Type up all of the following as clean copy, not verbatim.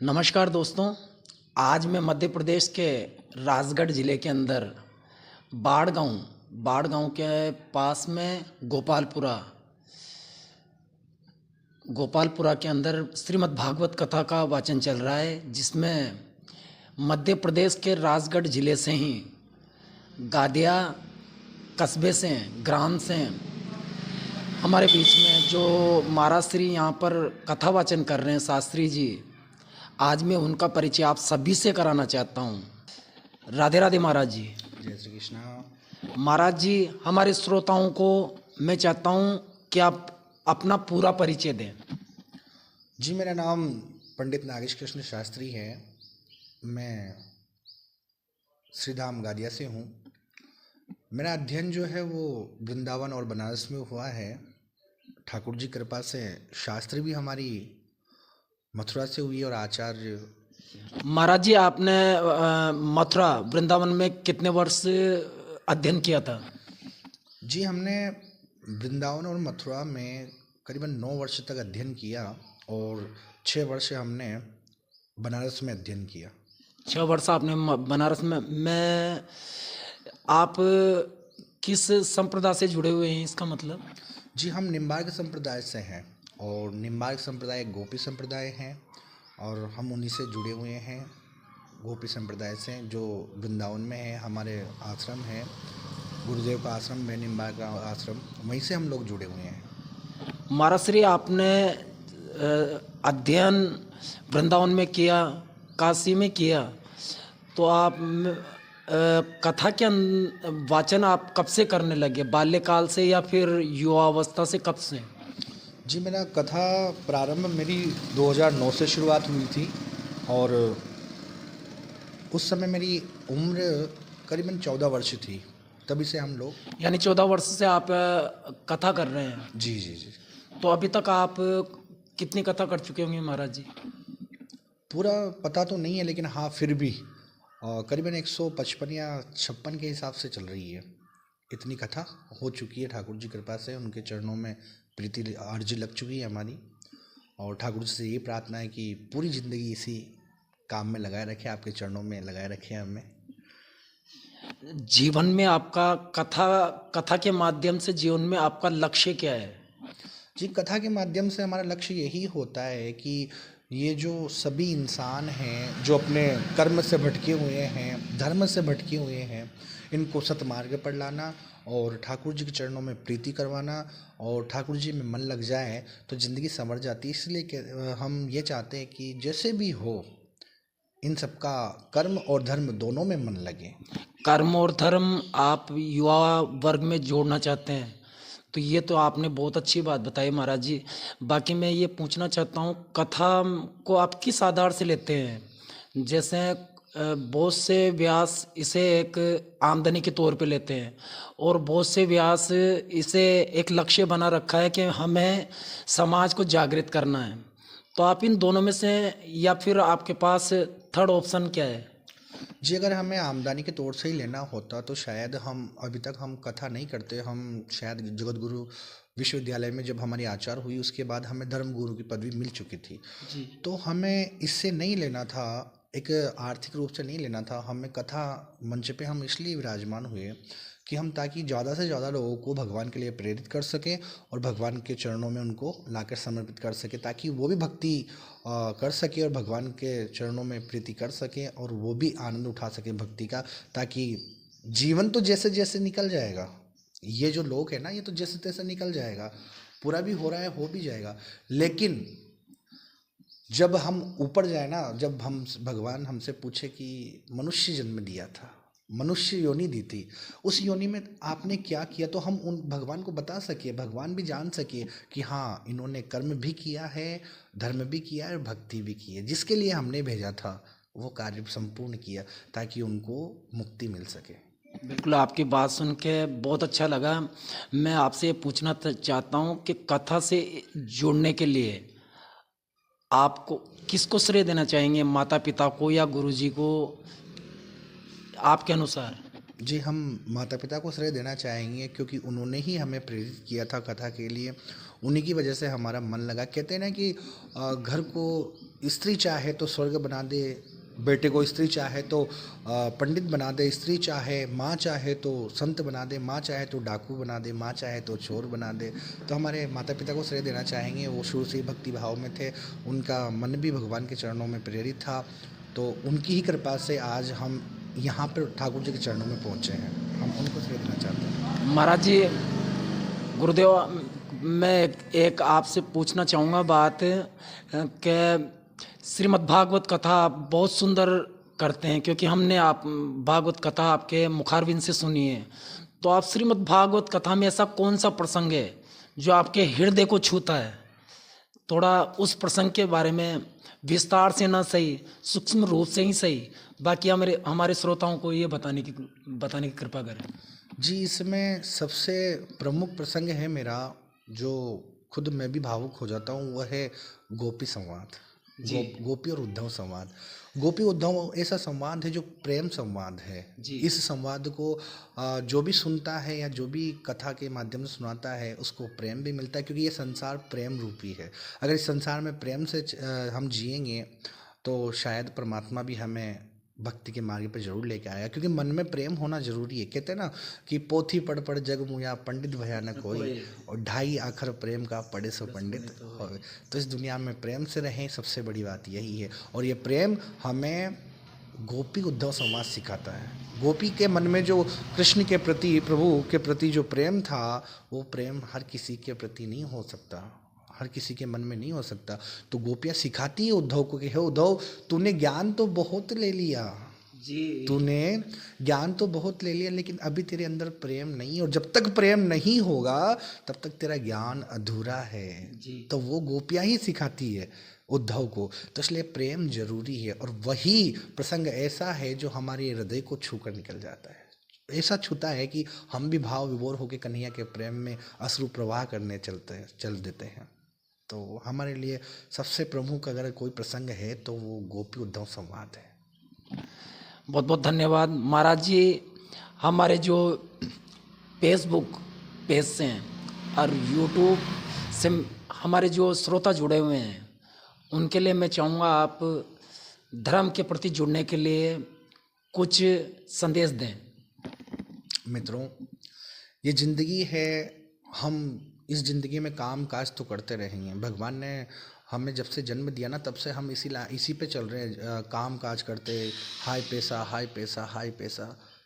नमस्कार दोस्तों। आज मैं मध्य प्रदेश के राजगढ़ ज़िले के अंदर बाढ़ गांव के पास में गोपालपुरा के अंदर श्रीमद् भागवत कथा का वाचन चल रहा है, जिसमें मध्य प्रदेश के राजगढ़ ज़िले से ही गादिया कस्बे से ग्राम से हमारे बीच में जो महाराज श्री यहाँ पर कथा वाचन कर रहे हैं, शास्त्री जी, आज मैं उनका परिचय आप सभी से कराना चाहता हूँ। राधे राधे महाराज जी। जय श्री कृष्णा। महाराज जी, हमारे श्रोताओं को मैं चाहता हूँ कि आप अपना पूरा परिचय दें। जी, मेरा नाम पंडित नागेश कृष्ण शास्त्री है। मैं श्रीधाम गादिया से हूँ। मेरा अध्ययन जो है वो वृंदावन और बनारस में हुआ है। ठाकुर जी कृपा से शास्त्री भी हमारी मथुरा से हुई और आचार्य। महाराज जी, आपने मथुरा वृंदावन में कितने वर्ष अध्ययन किया था? जी, हमने वृंदावन और मथुरा में करीबन 9 वर्ष तक अध्ययन किया और 6 वर्ष हमने बनारस में अध्ययन किया। 6 वर्ष आपने बनारस में आप किस संप्रदाय से जुड़े हुए हैं, इसका मतलब? जी, हम निम्बार्क संप्रदाय से हैं और निम्बार्क संप्रदाय एक गोपी संप्रदाय है और हम उन्हीं से जुड़े हुए हैं। गोपी संप्रदाय से जो वृंदावन में है, हमारे आश्रम है, गुरुदेव का आश्रम है, निम्बार्क का आश्रम, वहीं से हम लोग जुड़े हुए हैं। महाराज श्री, आपने अध्ययन वृंदावन में किया, काशी में किया, तो आप कथा के वाचन आप कब से करने लगे? बाल्यकाल से या फिर युवावस्था से, कब से? जी, मेरा कथा प्रारंभ मेरी 2009 से शुरुआत हुई थी और उस समय मेरी उम्र करीबन 14 वर्ष थी। तभी से हम लोग, यानी 14 वर्ष से आप कथा कर रहे हैं? जी जी जी। तो अभी तक आप कितनी कथा कर चुके होंगे महाराज जी? पूरा पता तो नहीं है, लेकिन हाँ, फिर भी करीबन 155 या 56 के हिसाब से चल रही है। इतनी कथा हो चुकी है ठाकुर जी कृपा से। उनके चरणों में प्रीति अर्जी लग चुकी है हमारी और ठाकुर जी से ये प्रार्थना है कि पूरी ज़िंदगी इसी काम में लगाए रखे, आपके चरणों में लगाए रखे हमें। जीवन में आपका कथा के माध्यम से जीवन में आपका लक्ष्य क्या है? जी, कथा के माध्यम से हमारा लक्ष्य यही होता है कि ये जो सभी इंसान हैं जो अपने कर्म से भटके हुए हैं, धर्म से भटके हुए हैं, इनको सतमार्ग पर लाना और ठाकुर जी के चरणों में प्रीति करवाना और ठाकुर जी में मन लग जाए तो ज़िंदगी संवर जाती है। इसलिए हम ये चाहते हैं कि जैसे भी हो, इन सबका कर्म और धर्म दोनों में मन लगे। कर्म और धर्म आप युवा वर्ग में जोड़ना चाहते हैं, तो ये तो आपने बहुत अच्छी बात बताई महाराज जी। बाकी मैं ये पूछना चाहता हूँ, कथा को आप किस आधार से लेते हैं? जैसे बहुत से व्यास इसे एक आमदनी के तौर पे लेते हैं और बहुत से व्यास इसे एक लक्ष्य बना रखा है कि हमें समाज को जागृत करना है। तो आप इन दोनों में से, या फिर आपके पास थर्ड ऑप्शन क्या है? जी, अगर हमें आमदनी के तौर से ही लेना होता तो शायद हम अभी तक कथा नहीं करते। हम शायद जगत गुरु विश्वविद्यालय में जब हमारी आचार्य हुई उसके बाद हमें धर्म गुरु की पदवी मिल चुकी थी जी। तो हमें इससे नहीं लेना था, एक आर्थिक रूप से नहीं लेना था। हमें कथा मंच पे हम इसलिए विराजमान हुए कि हम ताकि ज़्यादा से ज़्यादा लोगों को भगवान के लिए प्रेरित कर सकें और भगवान के चरणों में उनको लाकर समर्पित कर सकें, ताकि वो भी भक्ति कर सके और भगवान के चरणों में प्रीति कर सकें और वो भी आनंद उठा सकें भक्ति का। ताकि जीवन तो जैसे जैसे निकल जाएगा, ये जो लोग है ना, ये तो जैसे तैसे निकल जाएगा, पूरा भी हो रहा है, हो भी जाएगा, लेकिन जब हम ऊपर जाए ना, जब हम भगवान हमसे पूछे कि मनुष्य जन्म दिया था, मनुष्य योनि दी थी, उस योनि में आपने क्या किया, तो हम उन भगवान को बता सके, भगवान भी जान सके कि हाँ, इन्होंने कर्म भी किया है, धर्म भी किया है और भक्ति भी की है। जिसके लिए हमने भेजा था वो कार्य संपूर्ण किया ताकि उनको मुक्ति मिल सके। बिल्कुल, आपकी बात सुन के बहुत अच्छा लगा। मैं आपसे ये पूछना चाहता हूँ कि कथा से जुड़ने के लिए आपको किसको श्रेय देना चाहेंगे, माता पिता को या गुरुजी को, आपके अनुसार? जी, हम माता पिता को श्रेय देना चाहेंगे क्योंकि उन्होंने ही हमें प्रेरित किया था कथा के लिए। उन्हीं की वजह से हमारा मन लगा। कहते हैं ना कि घर को स्त्री चाहे तो स्वर्ग बना दे बेटे को, स्त्री चाहे तो पंडित बना दे, स्त्री चाहे, माँ चाहे तो संत बना दे, माँ चाहे तो डाकू बना दे, माँ चाहे तो चोर बना दे। तो हमारे माता पिता को श्रेय देना चाहेंगे, वो शुरू से ही भक्ति भाव में थे, उनका मन भी भगवान के चरणों में प्रेरित था। तो उनकी ही कृपा से आज हम यहाँ पर ठाकुर जी के चरणों में पहुँचे हैं, हम उनको श्रेय देना चाहते हैं। महाराज जी, गुरुदेव, मैं एक आपसे पूछना चाहूँगा बात कि श्रीमद् भागवत कथा आप बहुत सुंदर करते हैं, क्योंकि हमने आप भागवत कथा आपके मुखारबिंद से सुनी है। तो आप श्रीमद् भागवत कथा में ऐसा कौन सा प्रसंग है जो आपके हृदय को छूता है? थोड़ा उस प्रसंग के बारे में विस्तार से ना सही, सूक्ष्म रूप से ही सही, बाकी हमारे श्रोताओं को ये बताने की कृपा करें। जी, इसमें सबसे प्रमुख प्रसंग है मेरा, जो खुद मैं भी भावुक हो जाता हूँ, वह है गोपी संवाद। गोपी और उद्धव संवाद। गोपी उद्धव ऐसा संवाद है जो प्रेम संवाद है। इस संवाद को जो भी सुनता है या जो भी कथा के माध्यम से सुनाता है, उसको प्रेम भी मिलता है, क्योंकि ये संसार प्रेम रूपी है। अगर इस संसार में प्रेम से हम जिएंगे तो शायद परमात्मा भी हमें भक्ति के मार्ग पर जरूर लेके आया, क्योंकि मन में प्रेम होना जरूरी है। कहते हैं ना कि पोथी पढ़ पढ़ जग मुया, पंडित भया न कोई, और ढाई आखर प्रेम का पढ़े सो पंडित होवे। तो इस दुनिया में प्रेम से रहें, सबसे बड़ी बात यही है। और ये प्रेम हमें गोपी उद्धव संवाद सिखाता है। गोपी के मन में जो कृष्ण के प्रति, प्रभु के प्रति जो प्रेम था, वो प्रेम हर किसी के प्रति नहीं हो सकता, हर किसी के मन में नहीं हो सकता। तो गोपियाँ सिखाती है उद्धव को कि हे उद्धव, तूने ज्ञान तो बहुत ले लिया जी, तूने ज्ञान तो बहुत ले लिया, लेकिन अभी तेरे अंदर प्रेम नहीं है, और जब तक प्रेम नहीं होगा तब तक तेरा ज्ञान अधूरा है जी। तो वो गोपियाँ ही सिखाती है उद्धव को। तो इसलिए प्रेम जरूरी है, और वही प्रसंग ऐसा है जो हमारे हृदय को छू कर निकल जाता है। ऐसा छूता है कि हम भी भाव विभोर होकर कन्हैया के प्रेम में अश्रु प्रवाह करने चल देते हैं। तो हमारे लिए सबसे प्रमुख अगर कोई प्रसंग है तो वो गोपी उद्धव संवाद है। बहुत बहुत धन्यवाद महाराज जी। हमारे जो फेसबुक पेज से हैं और यूट्यूब से हमारे जो श्रोता जुड़े हुए हैं, उनके लिए मैं चाहूँगा आप धर्म के प्रति जुड़ने के लिए कुछ संदेश दें। मित्रों, ये जिंदगी है, हम इस ज़िंदगी में काम काज तो करते रहेंगे। भगवान ने हमें जब से जन्म दिया ना, तब से हम इसी पे चल रहे हैं, काम काज करते, हाय पैसा हाय पैसा हाय पैसा।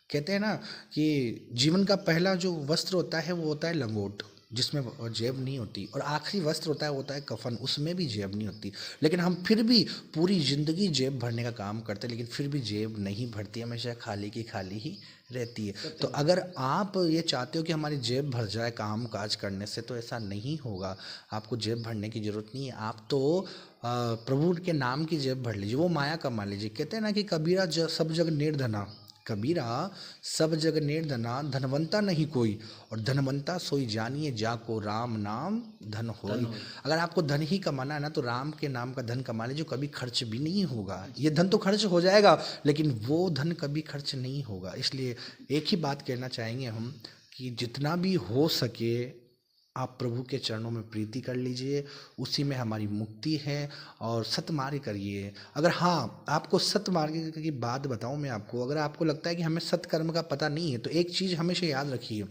कहते हैं ना कि जीवन का पहला जो वस्त्र होता है वो होता है लंगोट, जिसमें जेब नहीं होती, और आखिरी वस्त्र होता है वो होता है कफन, उसमें भी जेब नहीं होती। लेकिन हम फिर भी पूरी ज़िंदगी जेब भरने का काम करते हैं, लेकिन फिर भी जेब नहीं भरती, हमेशा खाली की खाली ही रहती है। तो अगर आप ये चाहते हो कि हमारी जेब भर जाए काम काज करने से, तो ऐसा नहीं होगा। आपको जेब भरने की ज़रूरत नहीं है, आप तो प्रभु के नाम की जेब भर लीजिए, वो माया कमा लीजिए। कहते हैं ना कि कबीरा सब जग निर्धना, कबीरा सब जग निर्धना, धनवंता नहीं कोई, और धनवंता सोई जानिए जाको राम नाम धन होई। अगर आपको धन ही कमाना है ना, तो राम के नाम का धन कमा लीजिए, जो कभी खर्च भी नहीं होगा। ये धन तो खर्च हो जाएगा, लेकिन वो धन कभी खर्च नहीं होगा। इसलिए एक ही बात कहना चाहेंगे हम कि जितना भी हो सके आप प्रभु के चरणों में प्रीति कर लीजिए, उसी में हमारी मुक्ति है। और सतमार्ग करिए। अगर हाँ, आपको सतमार्ग की बात बताऊं मैं आपको, अगर आपको लगता है कि हमें सत्कर्म का पता नहीं है, तो एक चीज़ हमेशा याद रखिए,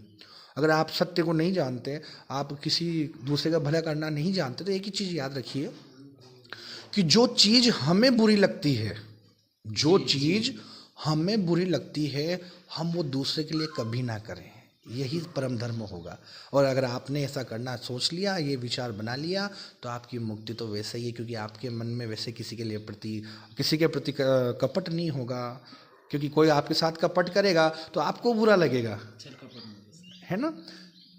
अगर आप सत्य को नहीं जानते, आप किसी दूसरे का भला करना नहीं जानते, तो एक ही चीज़ याद रखिए कि जो चीज़ हमें बुरी लगती है, जो चीज़ हमें बुरी लगती है, हम वो दूसरे के लिए कभी ना करें। यही परम धर्म होगा। और अगर आपने ऐसा करना सोच लिया, ये विचार बना लिया, तो आपकी मुक्ति तो वैसे ही है, क्योंकि आपके मन में वैसे किसी के प्रति कपट नहीं होगा। क्योंकि कोई आपके साथ कपट करेगा तो आपको बुरा लगेगा, है ना,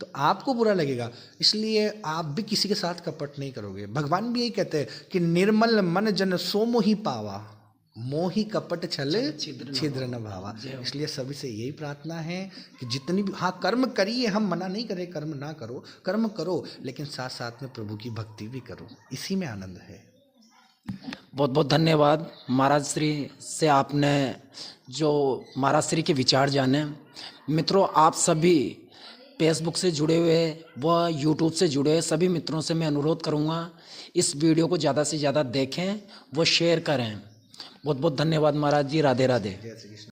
तो आपको बुरा लगेगा। इसलिए आप भी किसी के साथ कपट नहीं करोगे। भगवान भी यही कहते हैं कि निर्मल मन जन सो मोहि पावा, मोहि कपट छल छिद्र न भावा। इसलिए सभी से यही प्रार्थना है कि जितनी भी, हाँ, कर्म करिए, हम मना नहीं करें कर्म ना करो, कर्म करो, लेकिन साथ साथ में प्रभु की भक्ति भी करो, इसी में आनंद है। बहुत बहुत धन्यवाद महाराज श्री से, आपने जो महाराज श्री के विचार जाने। मित्रों, आप सभी फेसबुक से जुड़े हुए व यूट्यूब से जुड़े हुए सभी मित्रों से मैं अनुरोध करूँगा इस वीडियो को ज़्यादा से ज़्यादा देखें व शेयर करें। बहुत बहुत धन्यवाद महाराज जी। राधे राधे। जय श्री कृष्ण।